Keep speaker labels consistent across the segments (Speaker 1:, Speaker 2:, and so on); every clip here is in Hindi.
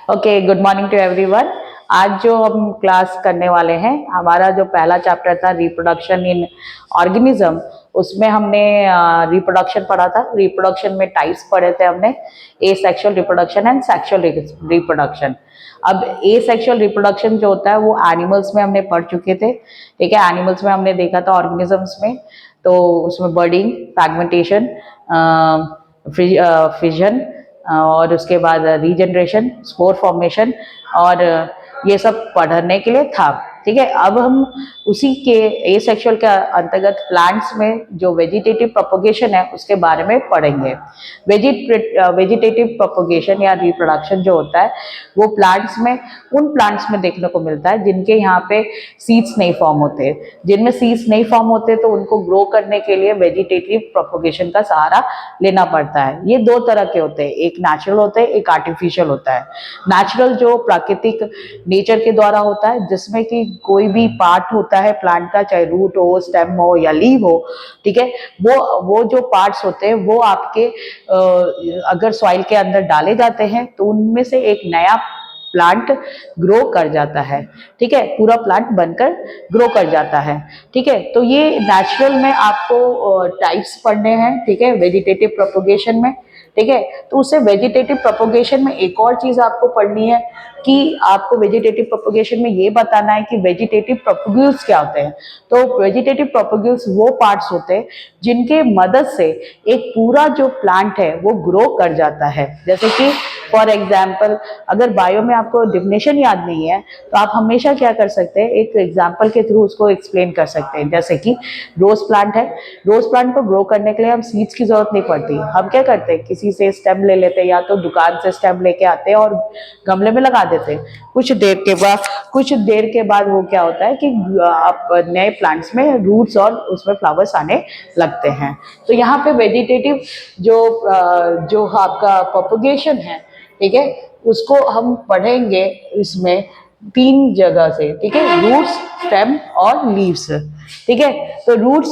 Speaker 1: Okay, good morning to everyone. आज जो हम क्लास करने वाले हैं, हमारा जो पहला चैप्टर था रिप्रोडक्शन इन ऑर्गेनिज्म, उसमें हमने रिप्रोडक्शन पढ़ा था। रिप्रोडक्शन में टाइप्स पढ़े थे हमने, ए sexual reproduction and sexual reproduction. अब ए सेक्सुअल रिप्रोडक्शन जो होता है वो एनिमल्स में हमने पढ़ चुके थे। ठीक है, एनिमल्स में हमने देखा था ऑर्गेनिजम्स में, तो उसमें बर्डिंग, फ्रैगमेंटेशन, फिजन, और उसके बाद रीजनरेशन, स्पोर फॉर्मेशन, और ये सब पढ़ने के लिए था। ठीक है, अब हम उसी के एसेक्सुअल के अंतर्गत प्लांट्स में जो वेजिटेटिव प्रोपोगेशन है उसके बारे में पढ़ेंगे। वेजिटेटिव प्रोपोगेशन या रिप्रोडक्शन जो होता है वो प्लांट्स में, उन प्लांट्स में देखने को मिलता है जिनके यहाँ पे सीड्स नहीं फॉर्म होते। जिनमें सीड्स नहीं फॉर्म होते तो उनको ग्रो करने के लिए वेजिटेटिव प्रोपोगेशन का सहारा लेना पड़ता है। ये दो तरह के होते हैं, एक नेचुरल होता है, एक आर्टिफिशियल होता है। नेचुरल जो प्राकृतिक नेचर के द्वारा होता है, जिसमें कि कोई भी पार्ट होता है प्लांट का, चाहे रूट हो, स्टेम हो या लीव हो, ठीक है, वो जो पार्ट्स होते हैं वो आपके अगर सॉइल के अंदर डाले जाते हैं तो उनमें से एक नया प्लांट ग्रो कर जाता है। ठीक है, पूरा प्लांट बनकर ग्रो कर जाता है। ठीक है, तो ये नेचुरल में आपको टाइप्स पढ़ने हैं। ठीक है, वेजिटेटिव प्रोपोगेशन में। ठीक है, तो उससे वेजिटेटिव प्रोपोगेशन में एक और चीज आपको पढ़नी है कि आपको वेजिटेटिव प्रोपोगेशन में ये बताना है कि वेजिटेटिव प्रोपोग्यूल्स क्या होते हैं। तो वेजिटेटिव प्रोपोग्यूल्स वो पार्ट्स होते हैं जिनके मदद से एक पूरा जो प्लांट है वो ग्रो कर जाता है। जैसे कि फॉर एग्जाम्पल, अगर बायो में आपको डिफिनेशन याद नहीं है तो आप हमेशा क्या कर सकते हैं, एक एग्जाम्पल के थ्रू उसको एक्सप्लेन कर सकते हैं। जैसे कि रोज प्लांट है, रोज प्लांट को ग्रो करने के लिए हम सीड्स की जरूरत नहीं पड़ती। हम क्या करते हैं, किसी से स्टेम ले लेते हैं या तो दुकान से स्टेम लेके आते हैं और गमले में लगा देते हैं। कुछ देर के बाद वो क्या होता है कि आप नए प्लांट्स में रूट्स और उसमें फ्लावर्स आने लगते हैं। तो यहाँ पे वेजिटेटिव जो आपका प्रोपगेशन है, ठीक है, उसको हम पढ़ेंगे इसमें 3 जगह से। ठीक है, रूट्स, स्टेम और लीव्स। ठीक है, तो रूट्स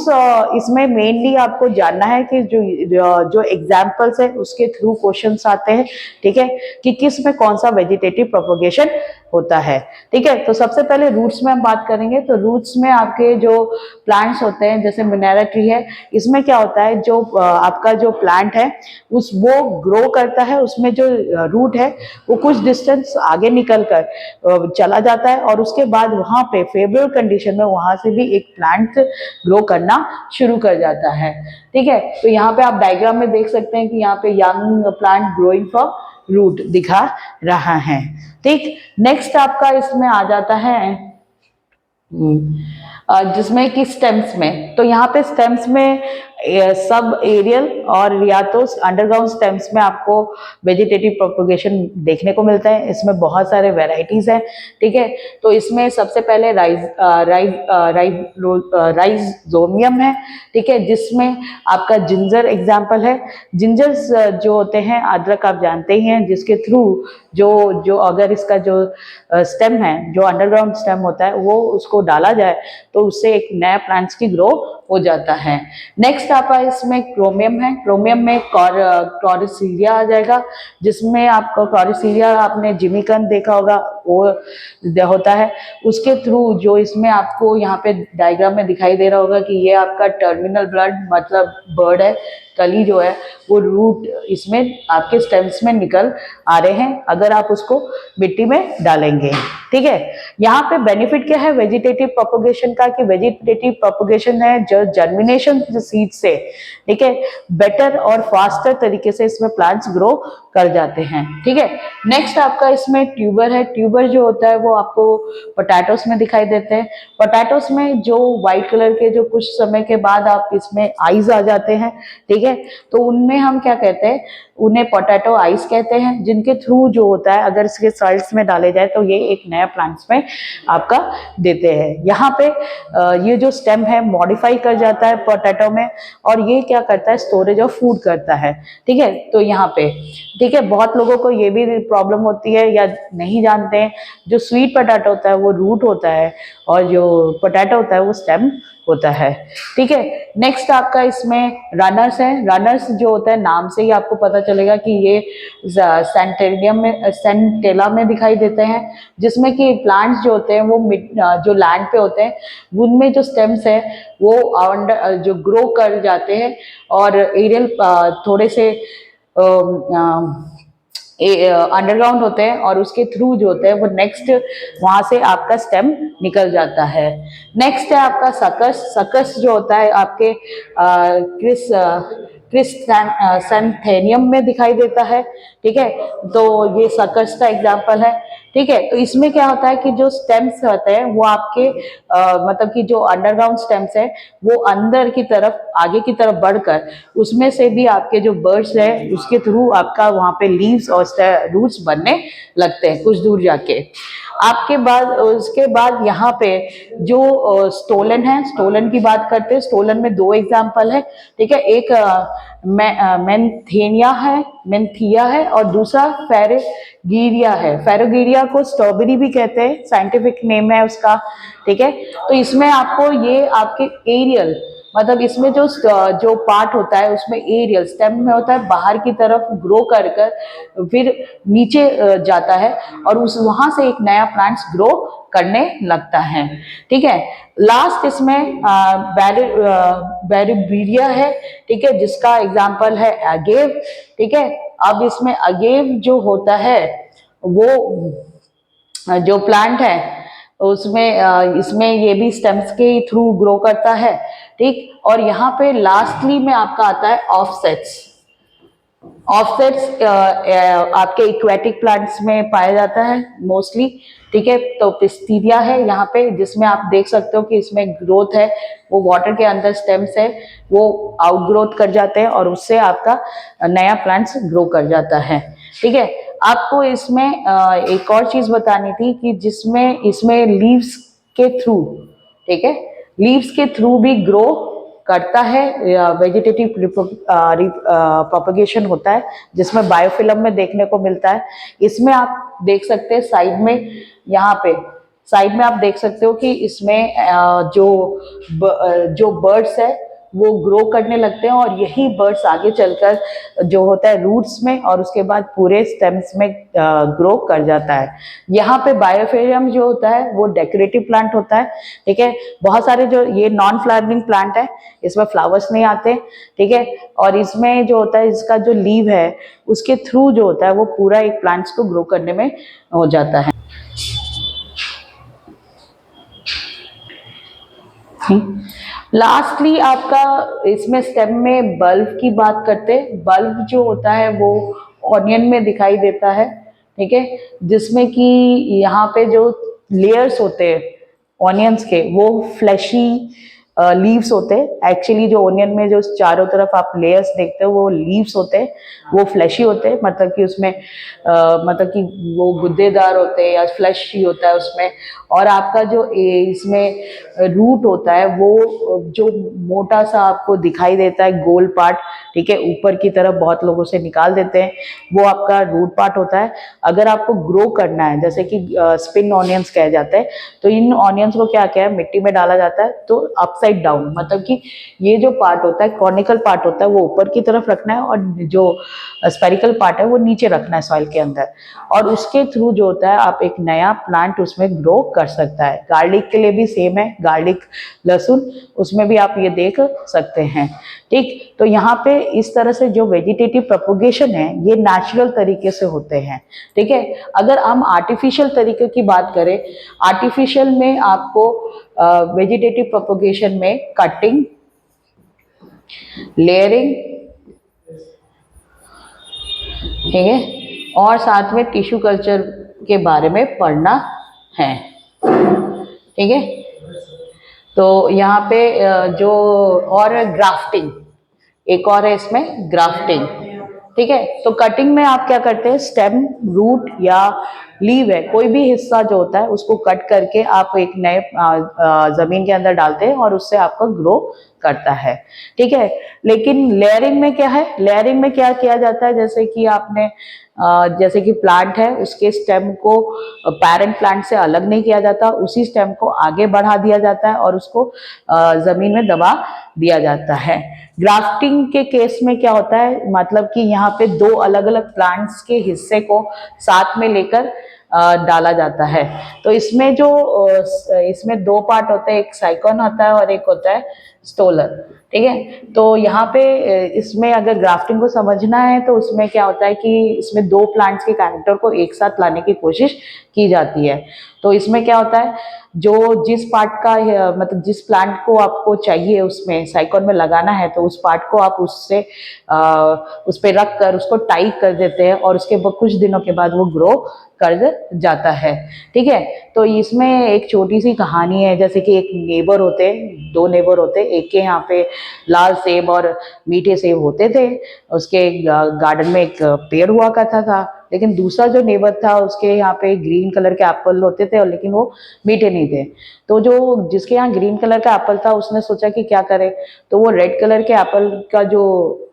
Speaker 1: इसमें मेनली आपको जानना है कि जो एग्जाम्पल्स है उसके थ्रू क्वेश्चंस आते हैं। ठीक है, कि किस में कौन सा वेजिटेटिव प्रोपोगेशन होता है। ठीक है, तो सबसे पहले रूट्स में हम बात करेंगे। तो रूट्स में आपके जो प्लांट्स होते हैं, जैसे मिनेरा ट्री है, इसमें क्या होता है, जो आपका जो प्लांट है वो ग्रो करता है, उसमें जो रूट है वो कुछ डिस्टेंस आगे निकल कर चला जाता है और उसके बाद वहां पे फेवरेबल कंडीशन में वहां से भी एक प्लांट ग्रो करना शुरू कर जाता है। ठीक है, तो यहाँ पे आप डायग्राम में देख सकते हैं कि यहाँ पे young plant growing from root दिखा रहा है। ठीक, नेक्स्ट आपका इसमें आ जाता है जिसमें कि स्टेम्स में। तो यहाँ पे स्टेम्स में सब एरियल और या तो अंडरग्राउंड स्टेम्स में आपको वेजिटेटिव प्रोपोगेशन देखने को मिलता है। इसमें बहुत सारे वेराइटीज हैं। ठीक है, तो इसमें सबसे पहले राइजोमियम है। ठीक है, जिसमें आपका जिंजर एग्जाम्पल है। जिंजर्स जो होते हैं, अदरक आप जानते ही हैं, जिसके थ्रू जो अगर इसका जो स्टेम है, जो अंडरग्राउंड स्टेम होता है, वो उसको डाला जाए तो उससे एक नया प्लांट्स की ग्रो हो जाता है। नेक्स्ट आपका इसमें क्रोमियम है। क्रोमियम में क्लोरीसीलिया आ जाएगा, जिसमें आपको क्लोरीसीलिया, आपने जिमिकन देखा होगा, वो होता है। उसके थ्रू जो इसमें आपको यहाँ पे डायग्राम में दिखाई दे रहा होगा कि ये आपका टर्मिनल ब्लड मतलब बर्ड है, कली जो है वो रूट इसमें आपके स्टेम्स में निकल आ रहे हैं अगर आप उसको मिट्टी में डालेंगे। ठीक है, यहाँ पे बेनिफिट क्या है वेजिटेटिव प्रोपोगेशन का, कि वेजिटेटिव प्रोपोगेशन है जो जर्मिनेशन सीड से, ठीक है, बेटर और फास्टर तरीके से इसमें प्लांट्स ग्रो कर जाते हैं। ठीक है, नेक्स्ट आपका इसमें ट्यूबर है। ट्यूबर जो होता है वो आपको पोटैटोस में दिखाई देते हैं। पोटैटोस में जो व्हाइट कलर के जो कुछ समय के बाद आप इसमें आइज आ जाते हैं। ठीक है, तो उनमें हम क्या कहते हैं, उन्हें पोटैटो आइस कहते हैं, जिनके थ्रू जो होता है अगर इसके सॉइल्स में डाले जाए तो ये एक नया प्लांट्स में आपका देते हैं। यहाँ पे ये जो स्टेम है मॉडिफाई कर जाता है पोटैटो में, और ये क्या करता है, स्टोरेज ऑफ फूड करता है। ठीक है, तो यहाँ पे ठीक है, बहुत लोगों को ये भी प्रॉब्लम होती है या नहीं जानते हैं, जो स्वीट पोटैटो होता है वो रूट होता है और जो पोटैटो होता है वो स्टेम होता है। ठीक है, नेक्स्ट आपका इसमें रनर्स है। रनर्स जो होता है नाम से ही आपको पता चलेगा कि ये सेंटेरियम में, सेंटेला में दिखाई देते हैं, जिसमें कि प्लांट्स जो होते हैं वो जो लैंड पे होते हैं उनमें जो स्टेम्स है वो जो ग्रो कर जाते हैं और एरियल थोड़े से अंडरग्राउंड होते हैं और उसके थ्रू जो होते हैं वो नेक्स्ट वहां से आपका स्टेम निकल जाता है। नेक्स्ट है आपका सकस। सकस जो होता है आपके क्रिसैंथेमियम में दिखाई देता है, ठीक है। तो ये सकस का एग्जांपल है, ठीक है। तो इसमें क्या होता है कि जो स्टेम्स होते हैं वो आपके मतलब कि जो अंडरग्राउंड स्टेम्स है वो अंदर की तरफ, आगे की तरफ बढ़कर उसमें से भी आपके जो बर्ड्स है उसके थ्रू आपका वहां पे लीव्स और रूट्स बनने लगते हैं कुछ दूर जाके। आपके बाद उसके बाद यहाँ पे जो स्टोलन है, स्टोलन की बात करते हैं। स्टोलन में दो एग्जाम्पल है, ठीक है। एक मेंथेनिया है, मेंथिया है, और दूसरा फेरोगीरिया है। फेरोगीरिया को स्ट्रॉबेरी भी कहते हैं, साइंटिफिक नेम है उसका, ठीक है। तो इसमें आपको ये आपके एरियल, मतलब इसमें जो पार्ट होता है उसमें एरियल स्टेम में होता है, बाहर की तरफ ग्रो कर कर फिर नीचे जाता है और उस वहां से एक नया प्लांट्स ग्रो करने लगता है, ठीक है। लास्ट इसमें बैरिबीरिया है, ठीक है, जिसका एग्जांपल है अगेव, ठीक है। अब इसमें अगेव जो होता है वो जो प्लांट है उसमें इसमें ये भी स्टेम्स के थ्रू ग्रो करता है, ठीक। और यहाँ पे लास्टली में आपका आता है ऑफसेट्स। ऑफसेट्स आपके इक्वेटिक प्लांट्स में पाया जाता है मोस्टली, ठीक है। तो पिस्तीरिया है यहाँ पे, जिसमें आप देख सकते हो कि इसमें ग्रोथ है, वो वाटर के अंदर स्टेम्स है वो आउटग्रोथ कर जाते हैं और उससे आपका नया प्लांट्स ग्रो कर जाता है, ठीक है। आपको इसमें एक और चीज बतानी थी कि जिसमें इसमें लीव्स के थ्रू, ठीक है, लीव्स के थ्रू भी ग्रो करता है, वेजिटेटिव प्रोपगेशन होता है जिसमें बायोफिल्म में देखने को मिलता है। इसमें आप देख सकते हैं साइड में, यहाँ पे साइड में आप देख सकते हो कि इसमें जो बर्ड्स है वो ग्रो करने लगते हैं और यही बर्ड्स आगे चलकर जो होता है रूट्स में और उसके बाद पूरे स्टेम्स में ग्रो कर जाता है। यहाँ पे बायोफिल्म जो होता है वो डेकोरेटिव प्लांट होता है, ठीक है। बहुत सारे जो ये नॉन फ्लावरिंग प्लांट है, इसमें फ्लावर्स नहीं आते, ठीक है। और इसमें जो होता है इसका जो लीव है उसके थ्रू जो होता है वो पूरा एक प्लांट्स को ग्रो करने में हो जाता है। लास्टली आपका इसमें स्टेम में बल्ब की बात करते हैं। बल्ब जो होता है वो ऑनियन में दिखाई देता है, ठीक है, जिसमें कि यहाँ पे जो लेयर्स होते हैं ऑनियंस के वो फ्लैशी लीव्स होते हैं। एक्चुअली जो ऑनियन में जो चारों तरफ आप लेयर्स देखते हो वो लीव्स होते हैं, वो फ्लैशी होते हैं, मतलब कि उसमें मतलब कि वो गुद्देदार होते हैं या फ्लैशी होता है उसमें। और आपका जो इसमें रूट होता है वो जो मोटा सा आपको दिखाई देता है गोल पार्ट, ठीक है, ऊपर की तरफ बहुत लोगों से निकाल देते हैं, वो आपका रूट पार्ट होता है। अगर आपको ग्रो करना है, जैसे कि स्पिन ऑनियंस कहे जाते हैं, तो इन ऑनियंस को क्या क्या है मिट्टी में डाला जाता है, तो अपसाइड डाउन, मतलब कि ये जो पार्ट होता है कॉर्निकल पार्ट होता है वो ऊपर की तरफ रखना है और जो स्पेरिकल पार्ट है वो नीचे रखना है सॉइल के अंदर, और उसके थ्रू जो होता है आप एक नया प्लांट उसमें ग्रो कर सकता है। गार्लिक के लिए भी सेम है, गार्लिक लहसुन उसमें भी आप ये देख सकते हैं, ठीक। तो यहाँ पे इस तरह से जो वेजिटेटिव प्रोपगेशन है ये नेचुरल तरीके से होते हैं, ठीक है। अगर हम आर्टिफिशियल तरीके की बात करें, आर्टिफिशियल में आपको वेजिटेटिव प्रोपगेशन में कटिंग, लेयरिंग, ठीक है, और साथ में टिश्यू कल्चर के बारे में पढ़ना है, ठीक है। तो यहाँ पे जो और ग्राफ्टिंग एक और है इसमें, ग्राफ्टिंग, ठीक है। तो कटिंग में आप क्या करते हैं, स्टेम, रूट या लीव है, कोई भी हिस्सा जो होता है उसको कट करके आप एक नए जमीन के अंदर डालते हैं और उससे आपका ग्रो करता है, ठीक है। लेकिन लेयरिंग में क्या है, लेयरिंग में क्या किया जाता है, जैसे कि आपने जैसे कि प्लांट है उसके स्टेम को पेरेंट प्लांट से अलग नहीं किया जाता, उसी स्टेम को आगे बढ़ा दिया जाता है और उसको जमीन में दबा दिया जाता है। ग्राफ्टिंग के केस में क्या होता है, मतलब कि यहाँ पे दो अलग अलग प्लांट्स के हिस्से को साथ में लेकर डाला जाता है। तो इसमें जो इसमें दो पार्ट होते हैं, एक साइकॉन होता है और एक होता है स्टोलर, ठीक है। तो यहाँ पे इसमें अगर ग्राफ्टिंग को समझना है तो उसमें क्या होता है कि इसमें दो प्लांट्स के कैरेक्टर को एक साथ लाने की कोशिश की जाती है। तो इसमें क्या होता है, जो जिस पार्ट का मतलब जिस प्लांट को आपको चाहिए उसमें साइकॉन में लगाना है, तो उस पार्ट को आप उससे उस पर रख कर उसको टाई कर देते हैं और उसके कुछ दिनों के बाद वो ग्रो कर जाता है, ठीक है। तो इसमें एक छोटी सी कहानी है, जैसे कि एक नेबर होते, दो नेबर होते, एक के यहाँ पे लाल सेब और मीठे सेब होते थे, उसके गार्डन में एक पेड़ हुआ करता था। लेकिन दूसरा जो नेबर था उसके यहाँ पे ग्रीन कलर के एप्पल होते थे और लेकिन वो मीठे नहीं थे। तो जो जिसके यहाँ ग्रीन कलर का एप्पल था उसने सोचा कि क्या करे, तो वो रेड कलर के एप्पल का जो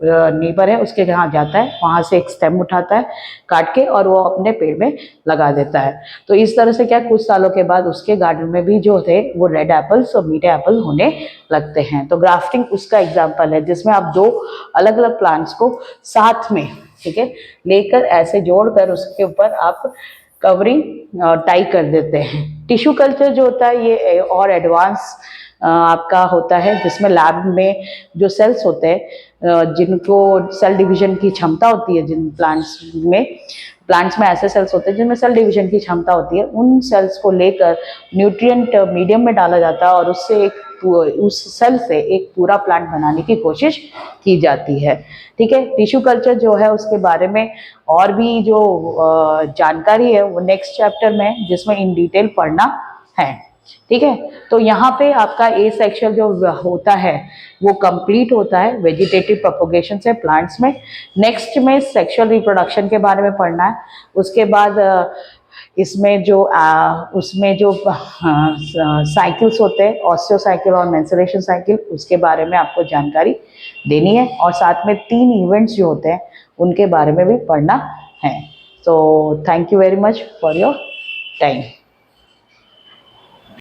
Speaker 1: नेबर है उसके यहाँ जाता है, वहां से एक स्टेम उठाता है काट के और वो अपने पेड़ में लगा देता है। तो इस तरह से क्या कुछ सालों के बाद उसके गार्डन में भी जो थे वो रेड एप्पल्स और मीठे एप्पल होने लगते हैं। तो ग्राफ्टिंग उसका एग्जाम्पल है जिसमें आप दो अलग अलग प्लांट्स को साथ में, ठीक है, लेकर ऐसे जोड़कर उसके ऊपर आप कवरिंग टाई कर देते हैं। टिश्यू कल्चर जो होता है ये और एडवांस आपका होता है, जिसमें लैब में जो सेल्स होते हैं जिनको सेल डिवीजन की क्षमता होती है, जिन प्लांट्स में ऐसे सेल्स होते हैं जिनमें सेल डिवीजन की क्षमता होती है, उन सेल्स को लेकर न्यूट्रिएंट मीडियम में डाला जाता है और उससे उस सेल से एक पूरा प्लांट बनाने की कोशिश की जाती है, ठीक है। टिश्यू कल्चर जो है उसके बारे में और भी जो जानकारी है वो नेक्स्ट चैप्टर में जिसमें इन डिटेल पढ़ना है, ठीक है। तो यहाँ पे आपका ए सेक्शन जो होता है वो कंप्लीट होता है वेजिटेटिव प्रोपोगेशन से प्लांट्स में। नेक्स्ट में सेक्सुअल रिप्रोडक्शन के बारे में पढ़ना है। उसके बाद इसमें जो उसमें जो साइकिल्स होते हैं, ऑस्टियो साइकिल और मेंस्ट्रुएशन साइकिल, उसके बारे में आपको जानकारी देनी है और साथ में 3 इवेंट्स जो होते हैं उनके बारे में भी पढ़ना है। So thank you very much for your time.